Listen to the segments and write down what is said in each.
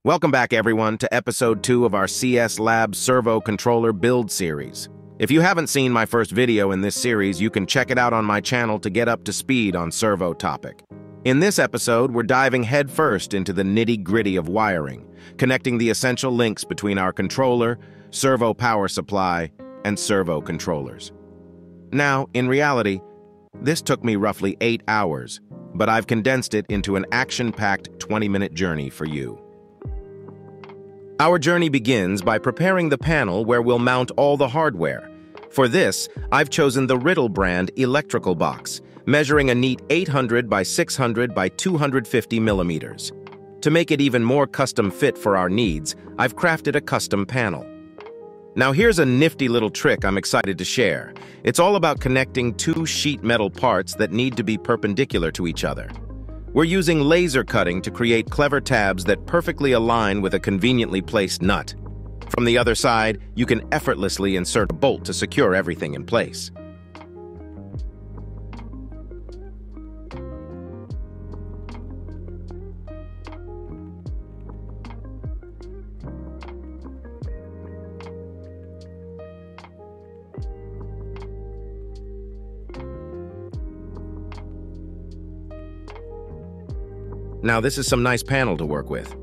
Welcome back, everyone, to episode 2 of our CS Lab servo controller build series. If you haven't seen my first video in this series, you can check it out on my channel to get up to speed on servo topic. In this episode, we're diving headfirst into the nitty-gritty of wiring, connecting the essential links between our controller, servo power supply, and servo controllers. Now, in reality, this took me roughly 8 hours, but I've condensed it into an action-packed 20-minute journey for you. Our journey begins by preparing the panel where we'll mount all the hardware. For this, I've chosen the Riddle brand electrical box, measuring a neat 800 by 600 by 250 millimeters. To make it even more custom fit for our needs, I've crafted a custom panel. Now here's a nifty little trick I'm excited to share. It's all about connecting two sheet metal parts that need to be perpendicular to each other. We're using laser cutting to create clever tabs that perfectly align with a conveniently placed nut. From the other side, you can effortlessly insert a bolt to secure everything in place. Now this is some nice panel to work with.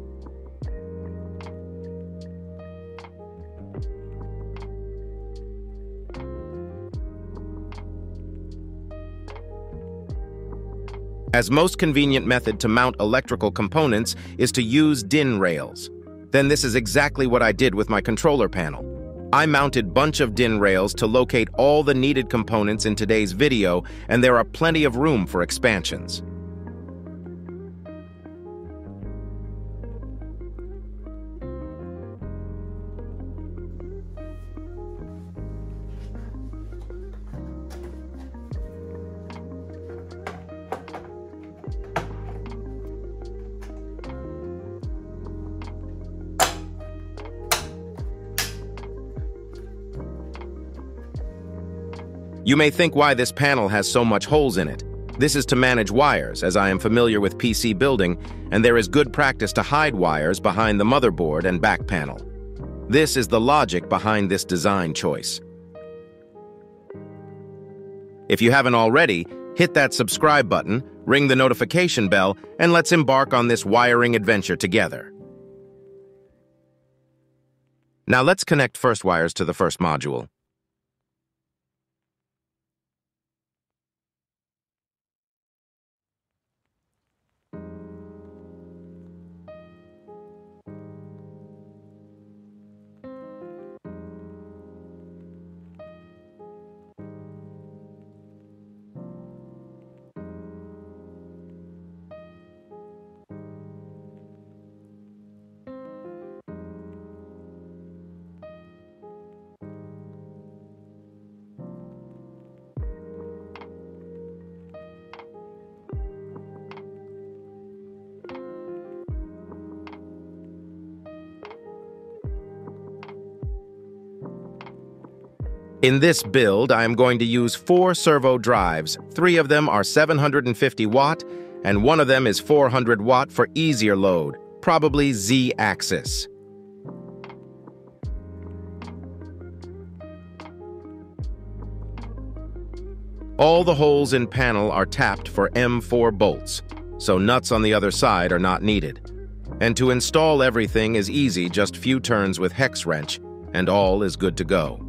As most convenient method to mount electrical components is to use DIN rails. Then this is exactly what I did with my controller panel. I mounted bunch of DIN rails to locate all the needed components in today's video, and there are plenty of room for expansions. You may think why this panel has so much holes in it. This is to manage wires, as I am familiar with PC building, and there is good practice to hide wires behind the motherboard and back panel. This is the logic behind this design choice. If you haven't already, hit that subscribe button, ring the notification bell, and let's embark on this wiring adventure together. Now let's connect first wires to the first module. In this build, I am going to use 4 servo drives. 3 of them are 750 watt, and 1 of them is 400 watt for easier load, probably Z-axis. All the holes in panel are tapped for M4 bolts, so nuts on the other side are not needed. And to install everything is easy, just few turns with hex wrench, and all is good to go.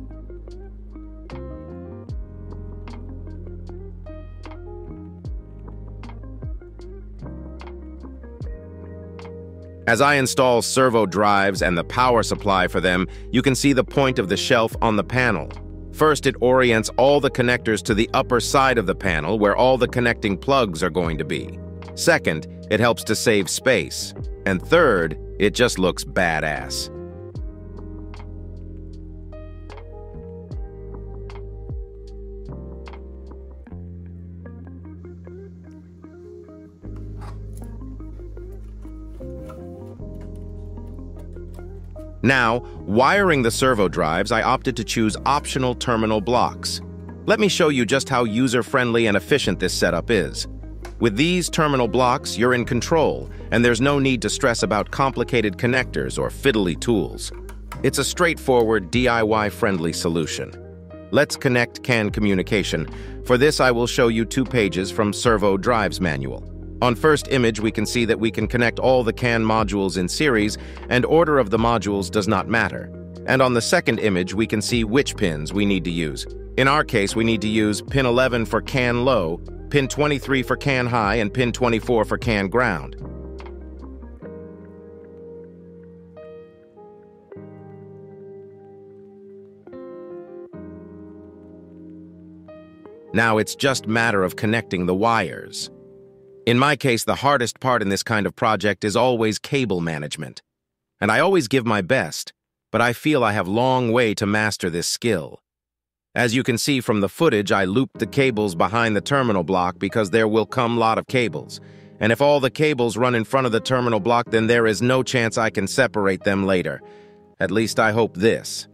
As I install servo drives and the power supply for them, you can see the point of the shelf on the panel. First, it orients all the connectors to the upper side of the panel where all the connecting plugs are going to be. Second, it helps to save space. And third, it just looks badass. Now, wiring the servo drives, I opted to choose optional terminal blocks. Let me show you just how user-friendly and efficient this setup is. With these terminal blocks, you're in control, and there's no need to stress about complicated connectors or fiddly tools. It's a straightforward, DIY-friendly solution. Let's connect CAN communication. For this, I will show you 2 pages from Servo Drive's manual. On first image, we can see that we can connect all the CAN modules in series, and order of the modules does not matter. And on the second image, we can see which pins we need to use. In our case, we need to use pin 11 for CAN low, pin 23 for CAN high, and pin 24 for CAN ground. Now it's just a matter of connecting the wires. In my case, the hardest part in this kind of project is always cable management. And I always give my best, but I feel I have a long way to master this skill. As you can see from the footage, I looped the cables behind the terminal block because there will come a lot of cables. And if all the cables run in front of the terminal block, then there is no chance I can separate them later. At least I hope this.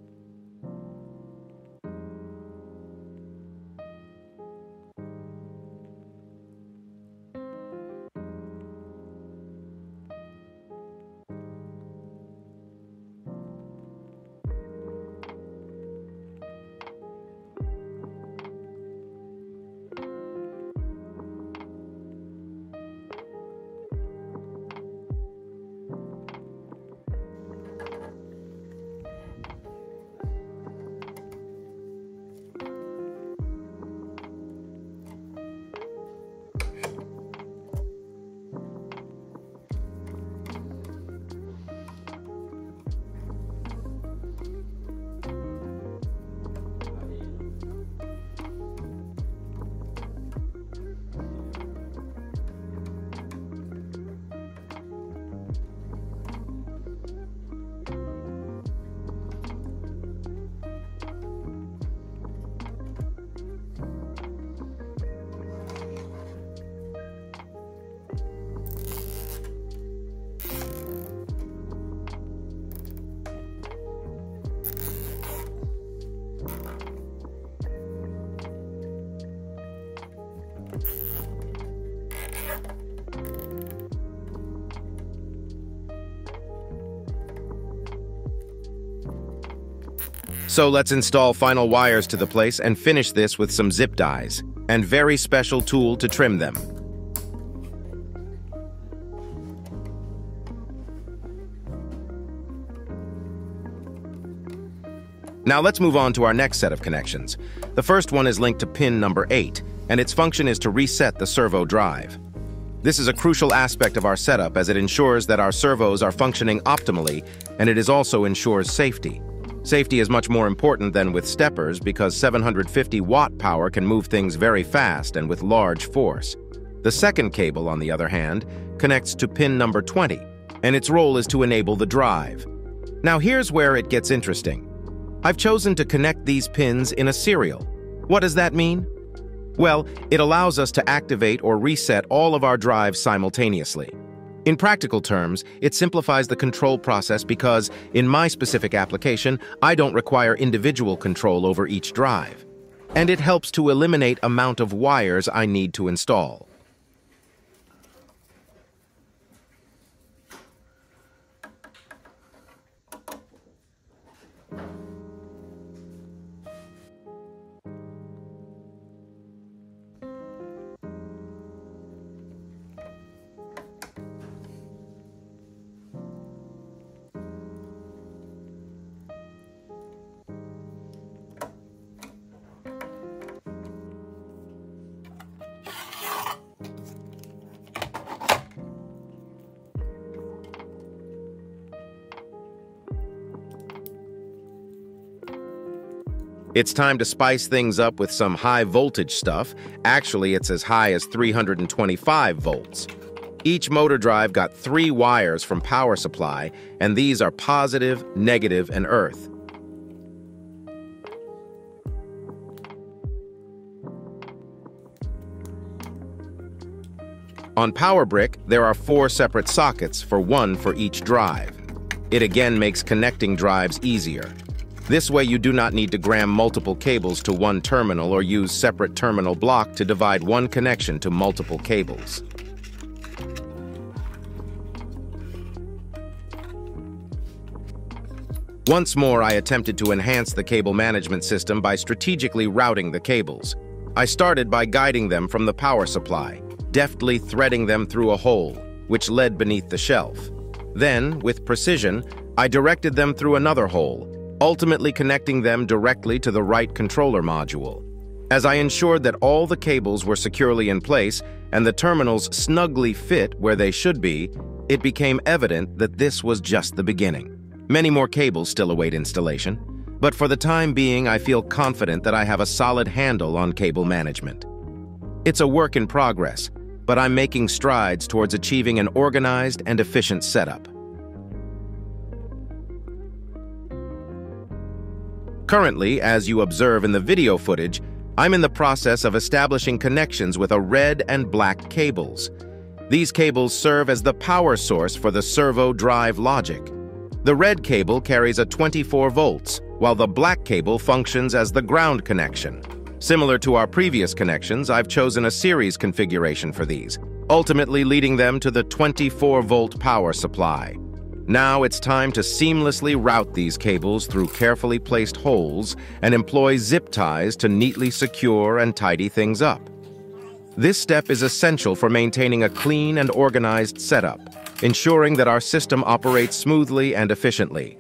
So let's install final wires to the place and finish this with some zip dies and very special tool to trim them. Now let's move on to our next set of connections. The first one is linked to pin number 8, and its function is to reset the servo drive. This is a crucial aspect of our setup as it ensures that our servos are functioning optimally, and it also ensures safety. Safety is much more important than with steppers because 750 watt power can move things very fast and with large force. The second cable, on the other hand, connects to pin number 20, and its role is to enable the drive. Now here's where it gets interesting. I've chosen to connect these pins in a serial. What does that mean? Well, it allows us to activate or reset all of our drives simultaneously. In practical terms, it simplifies the control process because, in my specific application, I don't require individual control over each drive. And it helps to eliminate the amount of wires I need to install. It's time to spice things up with some high voltage stuff. Actually, it's as high as 325 volts. Each motor drive got 3 wires from power supply, and these are positive, negative, and earth. On power brick, there are 4 separate sockets, 1 for each drive. It again makes connecting drives easier. This way you do not need to gram multiple cables to one terminal or use separate terminal block to divide one connection to multiple cables. Once more, I attempted to enhance the cable management system by strategically routing the cables. I started by guiding them from the power supply, deftly threading them through a hole, which led beneath the shelf. Then, with precision, I directed them through another hole, ultimately connecting them directly to the right controller module. As I ensured that all the cables were securely in place and the terminals snugly fit where they should be, it became evident that this was just the beginning. Many more cables still await installation, but for the time being, I feel confident that I have a solid handle on cable management. It's a work in progress, but I'm making strides towards achieving an organized and efficient setup. Currently, as you observe in the video footage, I'm in the process of establishing connections with a red and black cables. These cables serve as the power source for the servo drive logic. The red cable carries a 24 volts, while the black cable functions as the ground connection. Similar to our previous connections, I've chosen a series configuration for these, ultimately leading them to the 24-volt power supply. Now it's time to seamlessly route these cables through carefully placed holes and employ zip ties to neatly secure and tidy things up. This step is essential for maintaining a clean and organized setup, ensuring that our system operates smoothly and efficiently.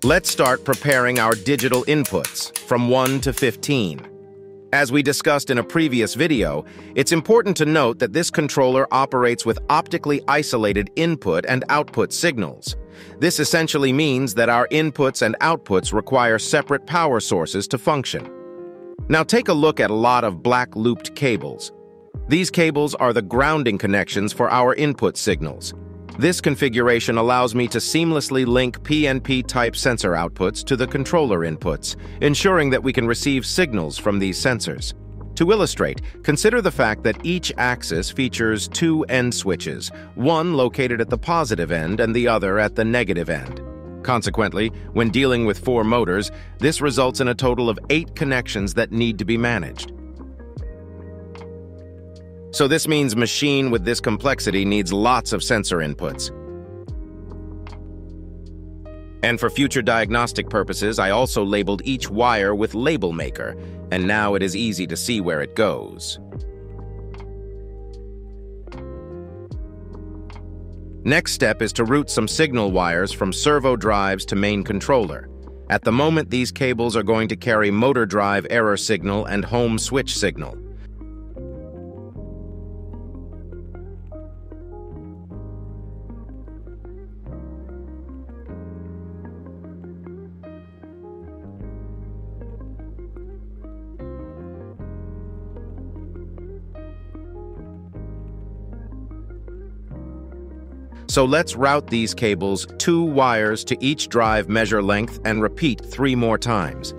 Let's start preparing our digital inputs from 1 to 15. As we discussed in a previous video, it's important to note that this controller operates with optically isolated input and output signals. This essentially means that our inputs and outputs require separate power sources to function. Now take a look at a lot of black looped cables. These cables are the grounding connections for our input signals. This configuration allows me to seamlessly link PNP-type sensor outputs to the controller inputs, ensuring that we can receive signals from these sensors. To illustrate, consider the fact that each axis features 2 end switches, one located at the positive end and the other at the negative end. Consequently, when dealing with 4 motors, this results in a total of 8 connections that need to be managed. So this means a machine with this complexity needs lots of sensor inputs. And for future diagnostic purposes, I also labeled each wire with Label Maker, and now it is easy to see where it goes. Next step is to route some signal wires from servo drives to main controller. At the moment, these cables are going to carry motor drive error signal and home switch signal. So let's route these cables 2 wires to each drive measure length and repeat 3 more times.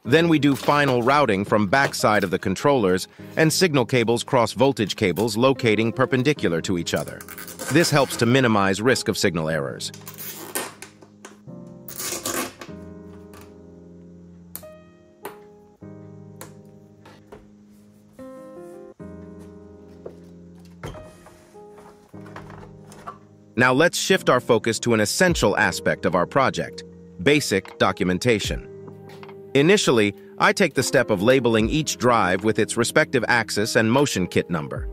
Then we do final routing from backside of the controllers, and signal cables cross voltage cables locating perpendicular to each other. This helps to minimize risk of signal errors. Now let's shift our focus to an essential aspect of our project: basic documentation. Initially, I take the step of labeling each drive with its respective axis and motion kit number.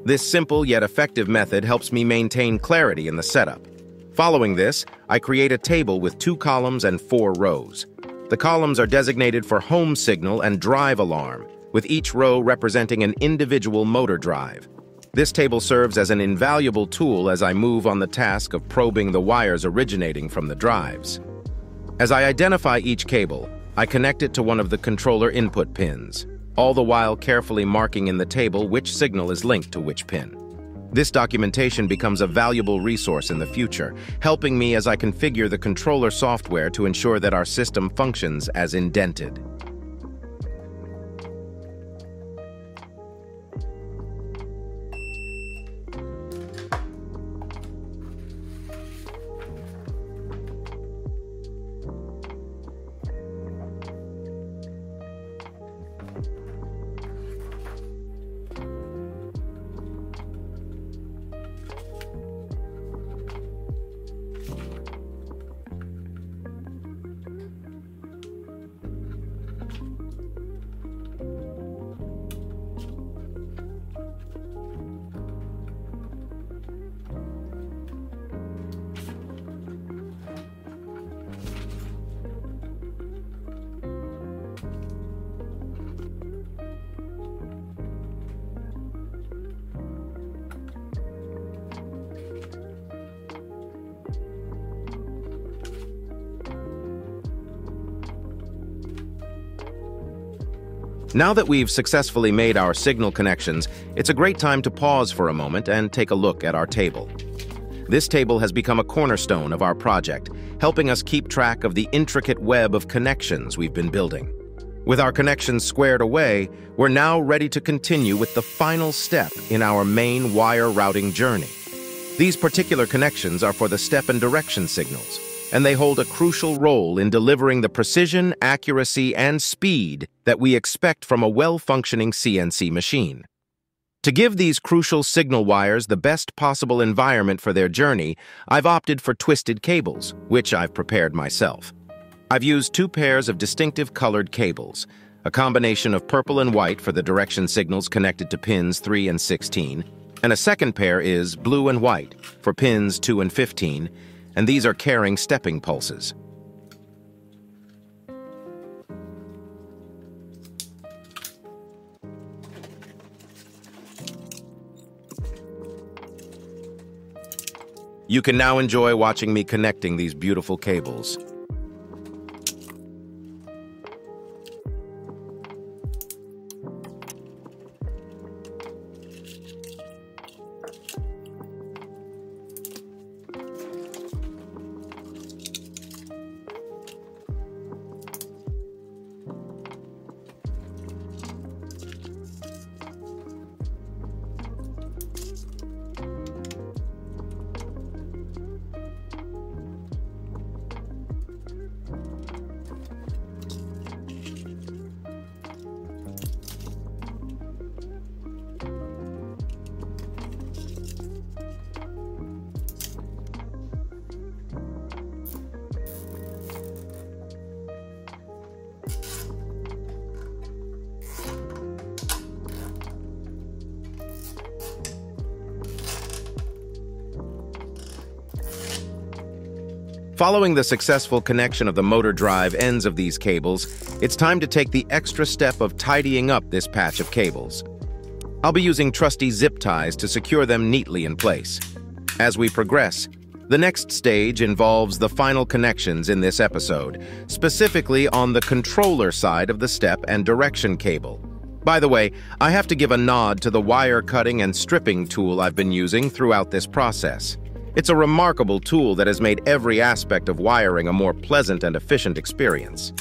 This simple yet effective method helps me maintain clarity in the setup. Following this, I create a table with 2 columns and 4 rows. The columns are designated for home signal and drive alarm, with each row representing an individual motor drive. This table serves as an invaluable tool as I move on the task of probing the wires originating from the drives. As I identify each cable, I connect it to one of the controller input pins, all the while carefully marking in the table which signal is linked to which pin. This documentation becomes a valuable resource in the future, helping me as I configure the controller software to ensure that our system functions as indented. Now that we've successfully made our signal connections, it's a great time to pause for a moment and take a look at our table. This table has become a cornerstone of our project, helping us keep track of the intricate web of connections we've been building. With our connections squared away, we're now ready to continue with the final step in our main wire routing journey. These particular connections are for the step and direction signals, and they hold a crucial role in delivering the precision, accuracy, and speed that we expect from a well-functioning CNC machine. To give these crucial signal wires the best possible environment for their journey, I've opted for twisted cables, which I've prepared myself. I've used 2 pairs of distinctive colored cables, a combination of purple and white for the direction signals connected to pins 3 and 16, and a second pair is blue and white for pins 2 and 15, and these are carrying stepping pulses. You can now enjoy watching me connecting these beautiful cables. Following the successful connection of the motor drive ends of these cables, it's time to take the extra step of tidying up this patch of cables. I'll be using trusty zip ties to secure them neatly in place. As we progress, the next stage involves the final connections in this episode, specifically on the controller side of the step and direction cable. By the way, I have to give a nod to the wire cutting and stripping tool I've been using throughout this process. It's a remarkable tool that has made every aspect of wiring a more pleasant and efficient experience.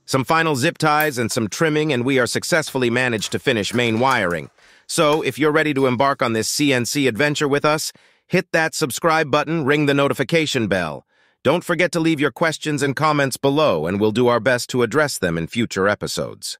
Some final zip ties and some trimming, and we are successfully managed to finish main wiring. So, if you're ready to embark on this CNC adventure with us, hit that subscribe button, ring the notification bell. Don't forget to leave your questions and comments below, and we'll do our best to address them in future episodes.